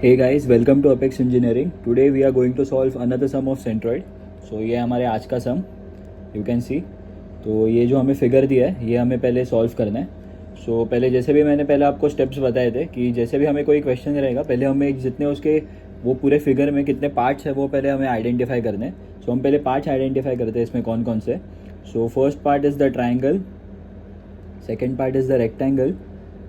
Hey guys, welcome to Apex Engineering. Today we are going to solve another sum of centroid. So ये हमारे आज का सम you can see. तो ये जो हमें फिगर दिया है ये हमें पहले सॉल्व करना है. सो पहले जैसे भी मैंने पहले आपको स्टेप्स बताए थे कि जैसे भी हमें कोई क्वेश्चन रहेगा पहले हमें जितने उसके वो पूरे फिगर में कितने पार्ट्स है वो पहले हमें आइडेंटिफाई करने हैं. सो हम पहले पार्ट्स आइडेंटिफाई करते हैं इसमें कौन कौन से. So first part is the triangle, second part is the rectangle,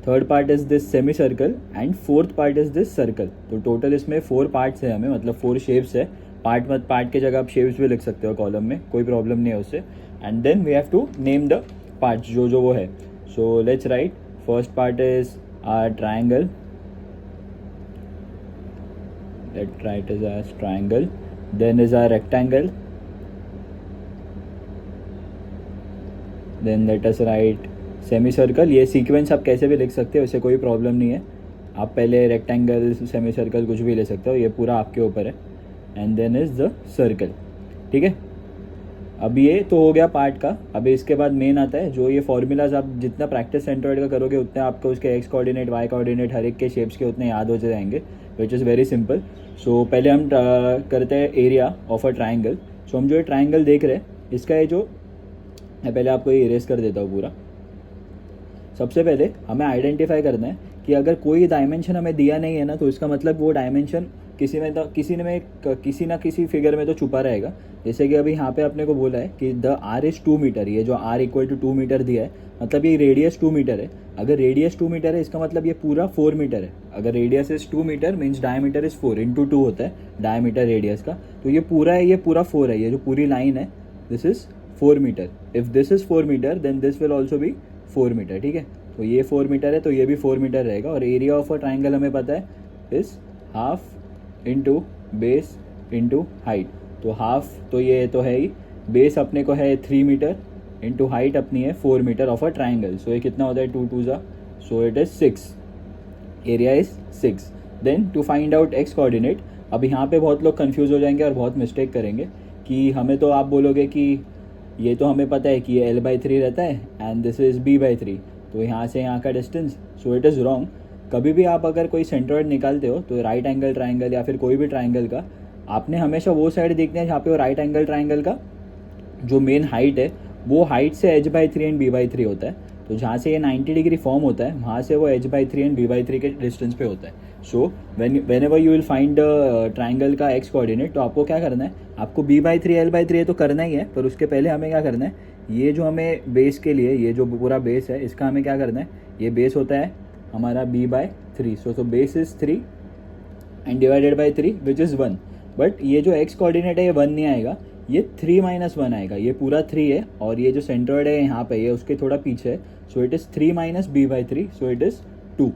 third part is this semi circle and fourth part is this circle. तो टोटल इसमें 4 पार्ट्स है हमें, मतलब 4 शेप्स है. पार्ट के जगह आप शेप्स भी लिख सकते हो कॉलम में, कोई प्रॉब्लम नहीं है उससे. And then we have to name the parts जो वो है. So let's write. First part is our triangle. Let write is our triangle. Then is our rectangle. Then let us write semi circle. ये sequence आप कैसे भी लिख सकते हो, इससे कोई प्रॉब्लम नहीं है. आप पहले रेक्टेंगल सेमी सर्कल कुछ भी ले सकते हो, ये पूरा आपके ऊपर है. And then is the circle. ठीक है, अब ये तो हो गया पार्ट का. अभी इसके बाद मेन आता है जो ये फॉर्मूलाज आप जितना प्रैक्टिस सेंट्रॉइड का करोगे उतने आपको उसके एक्स कोऑर्डिनेट वाई कोऑर्डिनेट हर एक के शेप्स के उतने याद हो जाएंगे, विच इज़ वेरी सिंपल. सो पहले हम करते हैं एरिया ऑफ अ ट्राइंगल. सो हम जो ये ट्राइंगल देख रहे हैं इसका ये जो मैं पहले आपको ये इरेज कर देता हूँ पूरा. सबसे पहले हमें आइडेंटिफाई करना है कि अगर कोई डायमेंशन हमें दिया नहीं है ना तो इसका मतलब वो डायमेंशन किसी ना किसी फिगर में तो छुपा रहेगा. जैसे कि अभी यहाँ पे अपने को बोला है कि द आर इज़ 2 मीटर. ये जो आर इक्वल टू 2 मीटर दिया है मतलब ये रेडियस 2 मीटर है. अगर रेडियस 2 मीटर है इसका मतलब ये पूरा 4 मीटर है. अगर radius is 2 meter means diameter is 4 into 2 होता है डायमीटर रेडियस का. तो ये पूरा है, ये पूरा 4 है. ये जो पूरी लाइन है this is 4 meter. If this is 4 meter then this will also be 4 meter. ठीक है, तो ये 4 मीटर है तो ये भी 4 मीटर रहेगा. और एरिया ऑफ अ ट्राइंगल हमें पता है is half into base into height. तो हाफ तो ये तो है ही, बेस अपने को है 3 मीटर इंटू हाइट अपनी है 4 meter of a triangle. So ये कितना होता है 2 2 जा, so it is 6. Area is 6. Then to find out X coordinate. अब यहाँ पे बहुत लोग कंफ्यूज हो जाएंगे और बहुत मिस्टेक करेंगे कि हमें तो आप बोलोगे कि ये तो हमें पता है कि ये L/3 रहता है एंड दिस इज B/3. तो यहाँ से यहाँ का distance. So it is wrong. कभी भी आप अगर कोई सेंट्रॉइड निकालते हो तो राइट एंगल ट्राइंगल या फिर कोई भी ट्राइंगल का आपने हमेशा वो साइड देखना है जहाँ पे वो राइट एंगल ट्राइंगल का जो मेन हाइट है वो हाइट से H/3 एंड B/3 होता है. तो जहाँ से ये 90 डिग्री फॉर्म होता है वहाँ से वो H/3 एंड B/3 के डिस्टेंस पे होता है. So when ever you will find triangle का एक्स कोऑर्डिनेट तो आपको क्या करना है, आपको B/3 L/3 तो करना ही है. पर उसके पहले हमें क्या करना है, ये जो हमें बेस के लिए ये जो पूरा बेस है इसका हमें क्या करना है, ये बेस होता है हमारा B/3. So base is 3 and divided by 3 which is 1. But ये जो एक्स कोऑर्डिनेट है ये 1 नहीं आएगा, ये 3 - 1 आएगा. ये पूरा 3 है और ये जो सेंट्रॉइड है यहाँ पे ये उसके थोड़ा पीछे है. So it is 3 - B/3. So it is 2.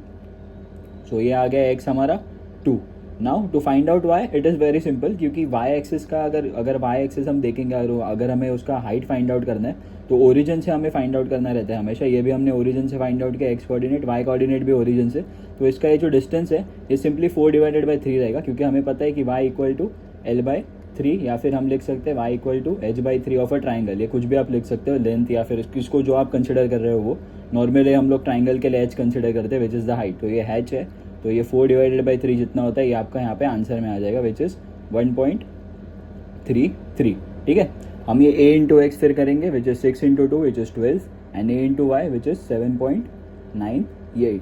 So ये आ गया एक्स हमारा 2. Now to find out Y it is very simple, क्योंकि वाई एक्सिस का अगर वाई एक्सिस हम देखेंगे अगर हमें उसका हाइट फाइंड आउट करना है तो ओरिजिन से हमें फाइंड आउट करना रहता है हमेशा. ये भी हमने ओरिजिन से फाइंड आउट किया एक्स कोऑर्डिनेट, वाई कोऑर्डिनेट भी ओरिजिन से. तो इसका ये जो डिस्टेंस है ये सिंपली 4 डिवाइडेड बाई 3 रहेगा, क्योंकि हमें पता है कि वाई इक्वल टू L/3 या फिर हम लिख सकते हैं Y equal to H/3 of a triangle. ये कुछ भी आप लिख सकते हो, लेंथ या फिर किसको जो आप कंसिडर कर रहे हो वो. नॉर्मली हम लोग ट्राइंगल के लिए H कंसिडर करते हैं विच इज़ द हाइट. तो ये H है तो ये 4 डिवाइडेड बाई 3 जितना होता है ये आपका यहाँ पे आंसर में आ जाएगा विच इज़ 1.33. ठीक है, हम ये a इंटू एक्स फिर करेंगे which is 6 into 2 which is 12 and a into Y which is 7.98.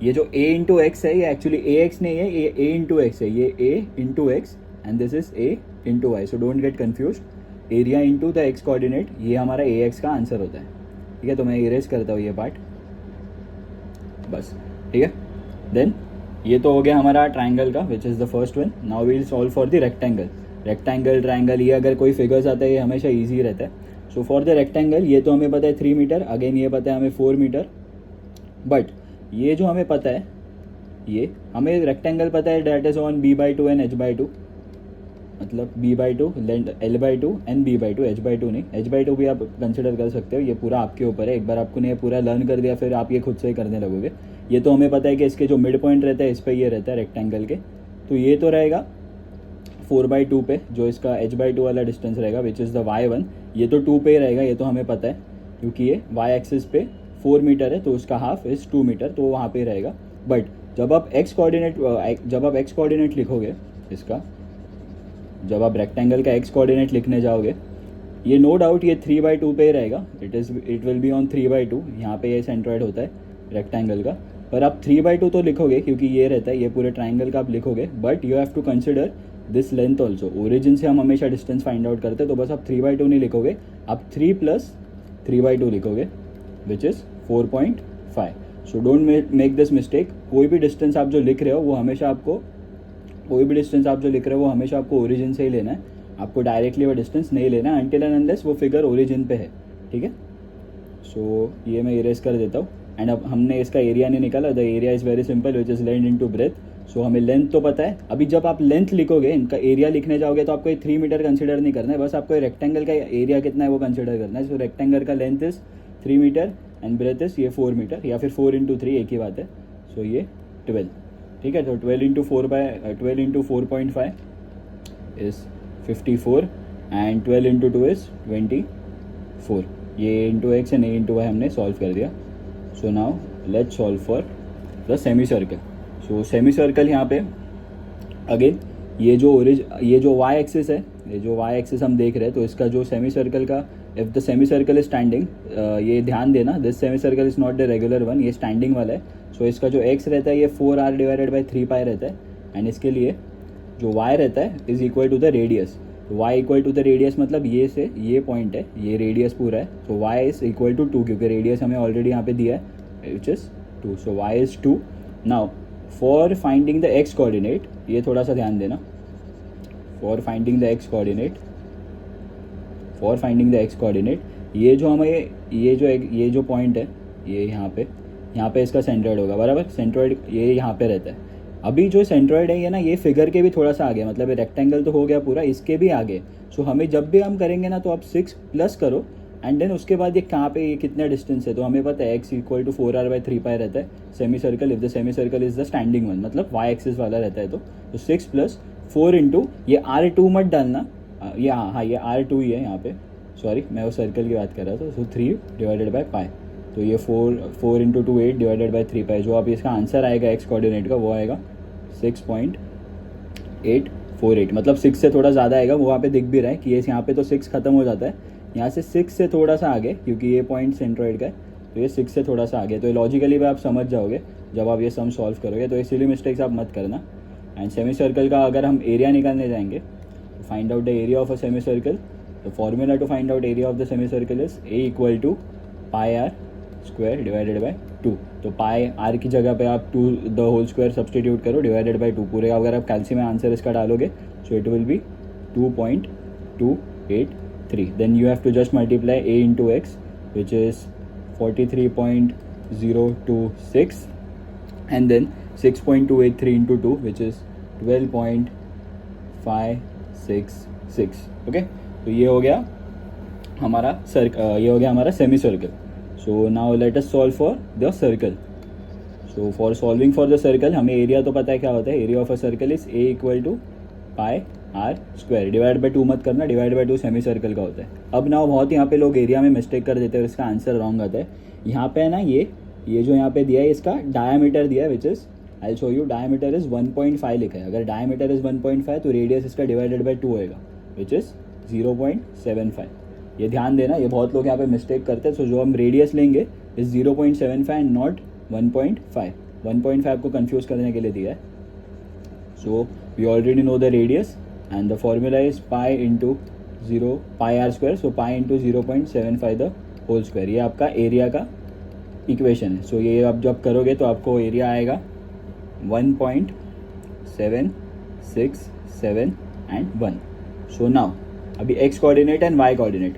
ये जो a इंटू एक्स है ये एक्चुअली a x नहीं है, ये a इंटू एक्स है. ये a into X and this is a into Y. So don't get confuse. Area into the X coordinate ये हमारा a x का आंसर होता है. ठीक है, तो मैं इरेज करता हूँ ये पार्ट बस. ठीक है, देन ये तो हो गया हमारा ट्राइंगल का which is the first one. Now we will solve for the rectangle. Rectangle triangle ये अगर कोई फिगर्स आता है ये हमेशा ईजी रहता है. सो फॉर द रेक्टेंगल ये तो हमें पता है 3 मीटर. अगेन ये पता है हमें 4 मीटर. बट ये जो हमें पता है ये हमें रेक्टेंगल पता है that is on B/2 and H/2. मतलब B/2 L/2 and B/2 H/2 नहीं. H/2 भी आप कंसिडर कर सकते हो. ये पूरा आपके ऊपर है. एक बार आपको ने पूरा लर्न कर दिया फिर आप ये खुद से ही करने लगोगे. ये तो हमें पता है कि इसके जो मिड पॉइंट रहता है इस पर ये रहता है रेक्टेंगल के. तो ये तो रहेगा 4/2 पे जो इसका H/2 वाला डिस्टेंस रहेगा विच इज़ द y1. ये तो 2 पे ही रहेगा, ये तो हमें पता है क्योंकि ये y एक्सिस पे 4 मीटर है तो उसका हाफ इज़ 2 मीटर तो वहाँ पे रहेगा. बट जब आप एक्स कोऑर्डिनेट लिखोगे इसका, जब आप रेक्टेंगल का एक्स कोऑर्डिनेट लिखने जाओगे, ये नो डाउट ये 3/2 पे ही रहेगा, इट विल बी ऑन 3/2, यहाँ पे ये सेंट्रॉइड होता है रेक्टेंगल का, पर आप 3/2 तो लिखोगे क्योंकि ये रहता है, ये पूरे ट्राइंगल का आप लिखोगे, but you have to consider this length also. Origin से हम हमेशा डिस्टेंस फाइंड आउट करते हैं, तो बस आप 3/2 नहीं लिखोगे, आप 3 + 3/2 लिखोगे which is 4.5। So don't make this mistake. कोई भी डिस्टेंस आप जो लिख रहे हो वो हमेशा आपको ओरिजिन से ही लेना है, आपको डायरेक्टली वो डिस्टेंस नहीं लेना है अनटिल एंड अनलेस वो फिगर ओरिजिन पे है, ठीक है। सो ये मैं इरेज कर देता हूँ। एंड अब हमने इसका एरिया नहीं निकाला, the area is very simple which is length into breadth. So हमें लेंथ तो पता है। अभी जब आप लेंथ लिखोगे, इनका एरिया लिखने जाओगे, तो आपको 3 मीटर कंसिडर नहीं करना है, बस आपको रेक्टेंगल का एरिया कितना है वो कंसिडर करना है। सो रेक्टेंगल का length is 3 meter and breadth is ये 4 मीटर, या फिर 4 × 3 एक ही बात है। सो ये 12, ठीक है। तो 12 × 4.5 इज़ 54 एंड 12 × 2 इज़ 24। ये into X and into Y हमने सॉल्व कर दिया। So now let's solve for the semi circle. So semi circle यहाँ पे अगेन ये जो वाई एक्सिस है, ये जो वाई एक्सिस हम देख रहे हैं, तो इसका जो सेमी सर्कल का, if the semi circle is standing, ये ध्यान देना, this semi circle is not the regular one, ये स्टैंडिंग वाला है। सो इसका जो एक्स रहता है ये 4r/3π रहता है, एंड इसके लिए जो y रहता है is equal to the radius. y equal to the radius मतलब ये से ये पॉइंट है, ये रेडियस पूरा है। सो y इज इक्वल टू 2, क्योंकि रेडियस हमें ऑलरेडी यहाँ पे दिया है विच is 2। So y is 2। Now for finding the X coordinate, ये थोड़ा सा ध्यान देना, for finding the X coordinate, ये जो पॉइंट है, ये यहाँ पे इसका सेंट्रॉइड होगा, बराबर। सेंट्रॉइड ये यहाँ पे रहता है। अभी जो सेंट्रॉइड है ये ना, ये फिगर के भी थोड़ा सा आगे, मतलब ये रेक्टेंगल तो हो गया पूरा, इसके भी आगे। सो हमें जब भी हम करेंगे ना, तो आप 6 प्लस करो एंड देन उसके बाद ये कहाँ पे, ये कितना डिस्टेंस है, तो हमें पता है x इक्वल टू 4r/3π रहता है semi circle, if the semi circle is the standing one, मतलब y एक्सिस वाला रहता है। तो 6 + 4 × ये r2 मत डालना, ये r2 ही है यहाँ पे, सॉरी मैं वो सर्कल की बात कर रहा था। सो 3/π, तो ये 4 × 2 8/3π, जो अब इसका आंसर आएगा एक्स कोऑर्डिनेट का, वो आएगा 6.848, मतलब 6 से थोड़ा ज़्यादा आएगा। वो वहाँ पे दिख भी रहा है कि ये यहाँ पे तो 6 खत्म हो जाता है, यहाँ से 6 से थोड़ा सा आगे, क्योंकि ये पॉइंट सेंट्रॉइड का है, तो ये 6 से थोड़ा सा आगे। तो लॉजिकली भी आप समझ जाओगे जब आप ये सम सॉल्व करोगे, तो ये सिली मिस्टेक्स आप मत करना। एंड सेमी सर्कल का अगर हम एरिया निकालने जाएंगे, तो find out the area of a semi circle, the formula to find out area of the semi circle is A = πr² / 2। तो पाई आर की जगह पे आप 2 द होल स्क्वायर सब्सटीट्यूट करो, /2 पूरे। अगर आप कैल्सी में आंसर इसका डालोगे, so it will be 2.283। Then you have to just multiply a × x which is 43.026 and then 6.283 × 2 which is 12.566। Okay, तो ये हो गया हमारा semi circle. So now let us solve for the circle. So for solving for the circle, हमें area तो पता है क्या होता है। Area of a circle is A = πr², /2 मत करना, /2 सेमी सर्कल का होता है। अब ना बहुत यहाँ पे लोग एरिया में मिस्टेक कर देते हैं और इसका आंसर रॉन्ग आता है। यहाँ पे है ना, ये जो यहाँ पे दिया है, इसका डायमीटर दिया है which is, I show you, diameter is 1.5 लिखा है। अगर डायमीटर इज 1.5 तो रेडियस इसका /2 होएगा विच इज़ 0.75। ये ध्यान देना, ये बहुत लोग यहाँ पे मिस्टेक करते हैं। सो जो हम रेडियस लेंगे इज 0.75 एंड नॉट 1.5। 1.5 को कंफ्यूज करने के लिए दिया है। So we already know the radius and the formula is pi × 0πr²। So pi × 0.75 the whole square, ये आपका एरिया का इक्वेशन है। सो ये आप जब करोगे तो आपको एरिया आएगा 1.767 एंड 1। सो नाउ अभी X coordinate and Y coordinate.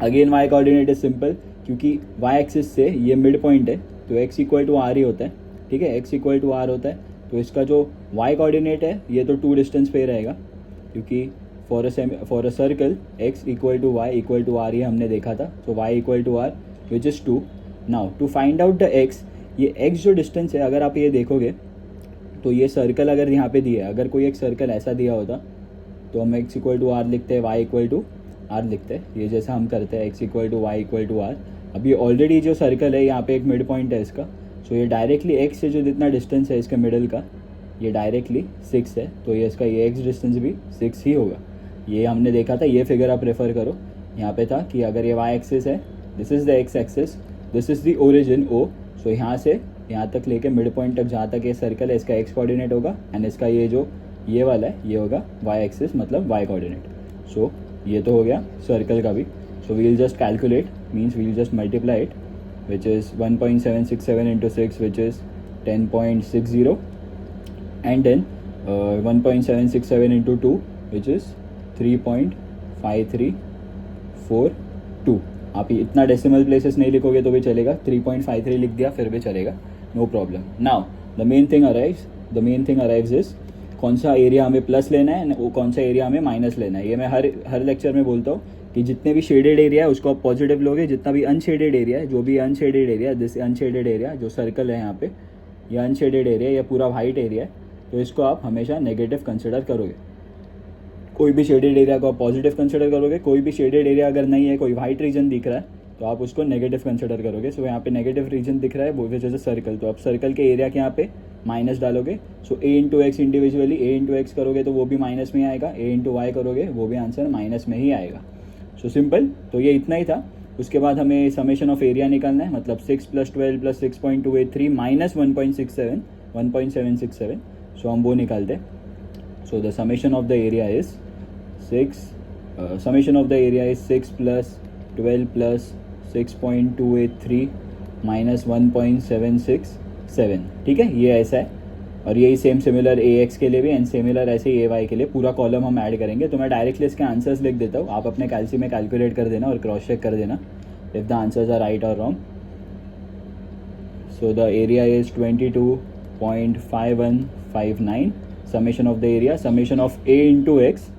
Again Y coordinate is simple, क्योंकि वाई एक्सिस से ये मिड पॉइंट है, तो x = r ही होता है, ठीक है, x = r होता है। तो इसका जो वाई कोऑर्डिनेट है ये तो 2 डिस्टेंस पे रहेगा, क्योंकि for a circle x = y = r ये हमने देखा था। So y = r which is 2। Now to find out the x, ये x जो डिस्टेंस है, अगर आप ये देखोगे तो ये सर्कल अगर यहाँ पे दिया है, अगर कोई एक सर्कल ऐसा दिया होता तो हम x = r लिखते हैं, y = r लिखते हैं, ये जैसा हम करते हैं x = y = r। अब ये ऑलरेडी जो सर्कल है यहाँ पे एक मिड पॉइंट है इसका, सो ये डायरेक्टली एक्स से जो जितना डिस्टेंस है इसके मिडल का, ये डायरेक्टली 6 है, तो ये इसका ये एक्स डिस्टेंस भी 6 ही होगा। ये हमने देखा था, ये फिगर आप रेफर करो, यहाँ पे था कि अगर ये वाई एक्सिस है, this is the X axis, this is the origin O, so यहाँ से यहाँ तक लेके मिड पॉइंट तक जहाँ तक ये सर्कल है इसका एक्स कोऑर्डिनेट होगा, एंड इसका ये जो ये वाला है ये होगा वाई एक्सिस, मतलब वाई कोऑर्डिनेट। सो ये तो हो गया सर्कल का भी। So we'll just calculate, means we'll just multiply it, which is 1.767 into 6 which is 10.60, and then 1.767 into 2 which is 3.5342। आप इतना डेसिमल प्लेसेस नहीं लिखोगे तो भी चलेगा, 3.53 लिख दिया फिर भी चलेगा, no problem. Now the main thing arrives is कौन सा एरिया हमें प्लस लेना है वो कौन सा एरिया हमें माइनस लेना है। ये मैं हर लेक्चर में बोलता हूँ कि जितने भी शेडेड एरिया है उसको आप पॉजिटिव लोगे, जितना भी अनशेडेड एरिया है, जो भी unshielded area, this unshielded area जो सर्कल है यहाँ पे, ये अनशेडेड एरिया, ये पूरा वाइट एरिया है, तो इसको आप हमेशा नेगेटिव कंसिडर करोगे। कोई भी शेडेड एरिया को आप पॉजिटिव कंसिडर करोगे, कोई भी शेडेड एरिया अगर नहीं है, कोई वाइट रीजन दिख रहा है तो आप उसको नेगेटिव कंसिडर करोगे। सो यहाँ पे नेगेटिव रीजन दिख रहा है वो विच इज अ सर्कल, तो आप सर्कल के एरिया के यहाँ पे माइनस डालोगे। सो a into x individually a into x करोगे तो वो भी माइनस में ही आएगा, a इंटू वाई करोगे वो भी आंसर माइनस में ही आएगा। सो सिंपल, तो ये इतना ही था। उसके बाद हमें समेशन ऑफ एरिया निकालना है, मतलब 6 + 12 + 6.283 माइनस 1.767। सो हम वो निकालते हैं। So the summation of the area is 6 + 12 + 6.283 minus 1.767। ठीक है, ये ऐसा है। और यही सिमिलर ए एक्स के लिए भी एंड सिमिलर ऐसे ए वाई के लिए पूरा कॉलम हम ऐड करेंगे। तो मैं डायरेक्टली इसके आंसर्स लिख देता हूँ, आप अपने कैलसी में कैलकुलेट कर देना और क्रॉस चेक कर देना if the answers are right और wrong. So the area is 22.5159। summation of the area, summation of a into x,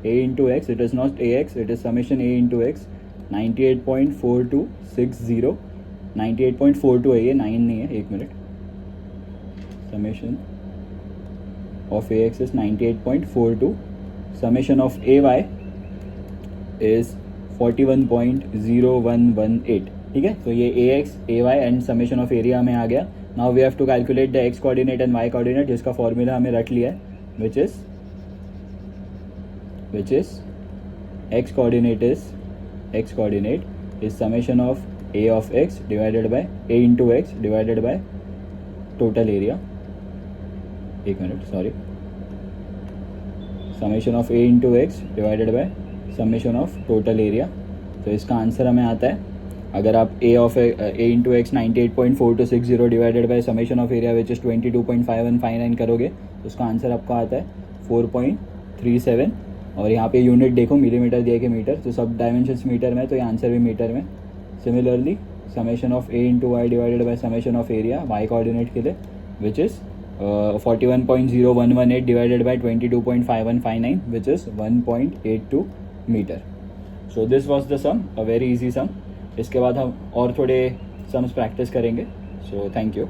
it is not ax, it is summation a into x, 98.4260, 98.42 है ये, 9 नहीं है, एक minute, summation of ax is 98.42, summation of ay is 41.0118। ठीक है, तो ये ax, ay and summation of area हमें आ गया। Now we have to calculate the x coordinate and y coordinate, जिसका फॉर्मूला हमें रट लिया है, which is x coordinate is summation of a of x divided by a into x divided by total area, एक minute sorry, summation of a into x divided by summation of total area। तो इसका answer हमें आता है, अगर आप a into x 98.4260 divided by summation of area which is 22.5159 करोगे तो उसका आंसर आपको आता है 4.37। और यहाँ पे यूनिट देखो, मिलीमीटर दिया कि मीटर, तो सब डायमेंशंस मीटर में, तो ये आंसर भी मीटर में। Similarly summation of a into Y divided by summation of area Y coordinate के लिए which is 41.0118 divided by 22.5159 which is 1.82 metre. So this was the sum, a very easy sum. इसके बाद हम और थोड़े sums practice करेंगे। So thank you.